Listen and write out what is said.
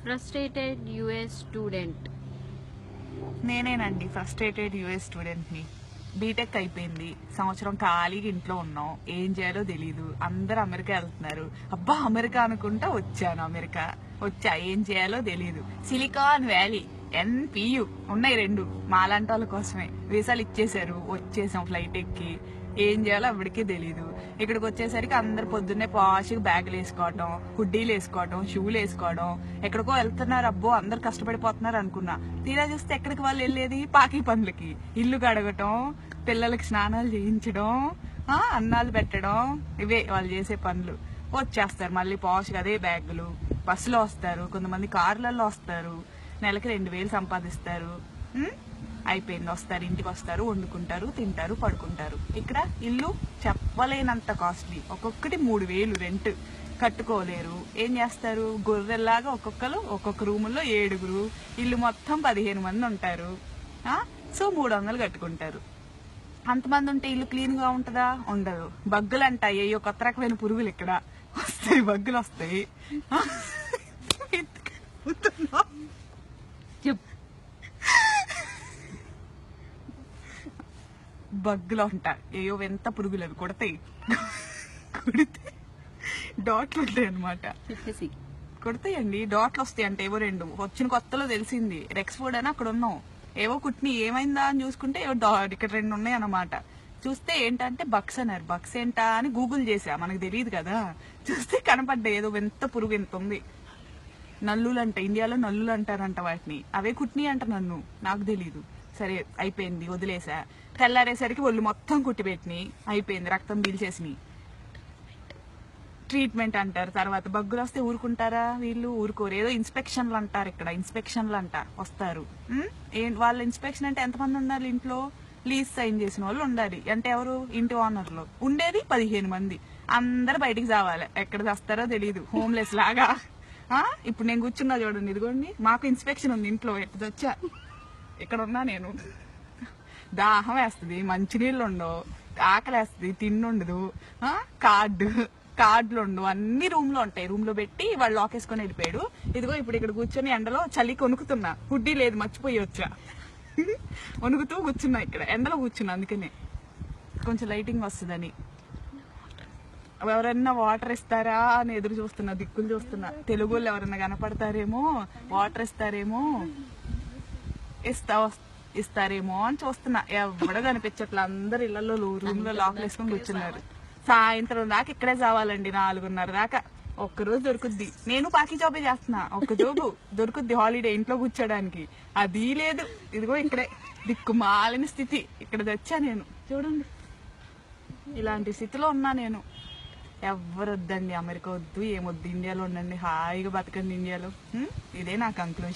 Frustrated US student. నేనేనండి frustrated US స్టూడెంట్ని. B Tech అయిపోయింది, సంవత్సరం ఖాళీగా ఇంట్లో ఉన్నాం, ఏం చేయాలో తెలీదు. అందరు అమెరికా వెళ్తున్నారు, అబ్బా అమెరికా అనుకుంటా వచ్చాను. అమెరికా వచ్చా, ఏం చేయాలో తెలీదు. సిలికాన్ వ్యాలీ, NPU ఉన్నాయి రెండు, మాలాంటి వాళ్ళ కోసమే. వీసాలు ఇచ్చేసారు, వచ్చేసాం ఫ్లైట్ ఎక్కి. ఏం చేయాలో అప్పటికీ తెలీదు. ఇక్కడికి వచ్చేసరికి అందరు పొద్దున్నే పాష్గా బ్యాగులు వేసుకోవడం, హుడ్డీలు వేసుకోవడం, షూలు వేసుకోవడం, ఎక్కడికో వెళ్తున్నారు, అబ్బో అందరు కష్టపడిపోతున్నారు అనుకున్నా. తీరా చూస్తే ఎక్కడికి వాళ్ళు వెళ్ళేది పాకి పనులకి. ఇల్లు కడగటం, పిల్లలకి స్నానాలు చేయించడం, అన్నాలు పెట్టడం, ఇవే వాళ్ళు చేసే పనులు. వచ్చేస్తారు మళ్ళీ పాష్గా అదే బ్యాగులు. బస్సులో వస్తారు, కొంతమంది కార్లలో వస్తారు, నెలకి 2000 సంపాదిస్తారు. అయిపోయింది, వస్తారు, ఇంటికి వస్తారు, వండుకుంటారు, తింటారు, పడుకుంటారు. ఇక్కడ ఇల్లు చెప్పలేనంత కాస్ట్లీ, ఒక్కొక్కటి 3000 రెంట్. కట్టుకోలేరు, ఏం చేస్తారు, గొర్రెల్లాగా ఒక్కొక్కరు ఒక్కొక్క రూముల్లో 7, ఇల్లు మొత్తం 15 మంది ఉంటారు. సో 300 కట్టుకుంటారు. అంతమంది ఉంటే ఇల్లు క్లీన్ గా ఉంటుందా? ఉండదు. బగ్గులు అంటాయి, అయ్యో కొత్త రకమైన పురుగులు ఇక్కడ వస్తాయి, బగ్గులు వస్తాయి. బగ్గులు ఉంటాయి, ఏయో ఎంత పురుగులు, అవి కొడతాయి. కొడితే డాట్లు ఉంటాయి అనమాట. కొడతాయండి, డాట్లు వస్తాయి. అంటే ఏవో 2 వచ్చిన కొత్తలో తెలిసింది. రెక్స్ఫోర్డ్ అని అక్కడ ఉన్నాం, ఏవో కుట్ని, ఏమైందా అని చూసుకుంటే ఏవో ఇక్కడ 2 ఉన్నాయి అన్నమాట. చూస్తే ఏంటంటే బక్స్ అన్నారు. బక్స్ ఏంటా అని గూగుల్ చేసా, మనకు తెలియదు కదా. చూస్తే కనపడ్డాయి, ఏదో ఎంత పురుగు ఎంత ఉంది. నల్లులు అంట, ఇండియాలో నల్లులు అంటారంట వాటిని. అవే కుట్ని అంట, నన్ను నాకు తెలీదు. సరే అయిపోయింది, వదిలేసా. తెల్లారేసరికి ఒళ్ళు మొత్తం కుట్టిపెట్టినాయి, అయిపోయింది, రక్తం పీల్చేసినాయి. ట్రీట్మెంట్ అంటారు. తర్వాత బగ్గులు వస్తే ఊరుకుంటారా వీళ్ళు? ఊరుకోరు. ఏదో ఇన్స్పెక్షన్లు అంటారు, ఇక్కడ ఇన్స్పెక్షన్లు అంట వస్తారు. వాళ్ళ ఇన్స్పెక్షన్ అంటే ఎంతమంది ఉండాలి ఇంట్లో? లీజ్ సైన్ చేసిన వాళ్ళు ఉండాలి. అంటే ఎవరు? ఇంటి ఓనర్లు. ఉండేది 15 మంది. అందరు బయటికి రావాలి, ఎక్కడ వస్తారో తెలియదు, హోమ్లెస్ లాగా. ఇప్పుడు నేను కూర్చున్నా చూడండి, ఇదిగోండి, మాకు ఇన్స్పెక్షన్ ఉంది ఇంట్లో. ఎట్టు వచ్చా, ఇక్కడ ఉన్నా నేను. దాహం వేస్తుంది, మంచినీళ్ళు ఉండవు, ఆకలి వేస్తుంది, తిండుండదు, కార్డులు ఉండవు, అన్ని రూమ్ లో ఉంటాయి. రూమ్ లో పెట్టి వాళ్ళు లాక్ వేసుకొని వెళ్ళిపోయాడు. ఇదిగో ఇప్పుడు ఇక్కడ కూర్చొని ఎండలో చలి కొనుక్కుతున్నా, హుడ్డీ లేదు, మర్చిపోయి వచ్చా. వణుకుతూ కూర్చున్నా, ఇక్కడ ఎండలో కూర్చున్నా, అందుకనే కొంచెం లైటింగ్ వస్తుందని. ఎవరన్నా వాటర్ ఇస్తారా అని ఎదురు చూస్తున్నా, దిక్కులు చూస్తున్నా. తెలుగు వాళ్ళు ఎవరన్నా కనపడతారేమో, వాటర్ ఇస్తారేమో, ఇస్తారేమో అని చూస్తున్నా. ఎవడో కనిపించట్లా, అందరు ఇళ్లలో రూమ్ లో లాక్ వేసుకొని కూర్చున్నారు. సాయంత్రం దాకా ఇక్కడే చావాలండి, 4:30 దాకా. ఒక్కరోజు దొరుకుద్ది. నేను పాకి జాబే చేస్తున్నా, ఒక్క జాబు దొరుకుద్ది హాలిడే ఇంట్లో కూర్చోడానికి. అది లేదు. ఇదిగో ఇక్కడే దిక్కుమాలిన స్థితి, ఇక్కడ తెచ్చా నేను. చూడండి, ఇలాంటి స్థితిలో ఉన్నా నేను. ఎవరు వద్దండి, అమెరికా వద్దు, ఏమొద్దు, ఇండియాలో ఉండండి, హాయిగా బతకండి ఇండియాలో. ఇదే నా కంక్లూజన్.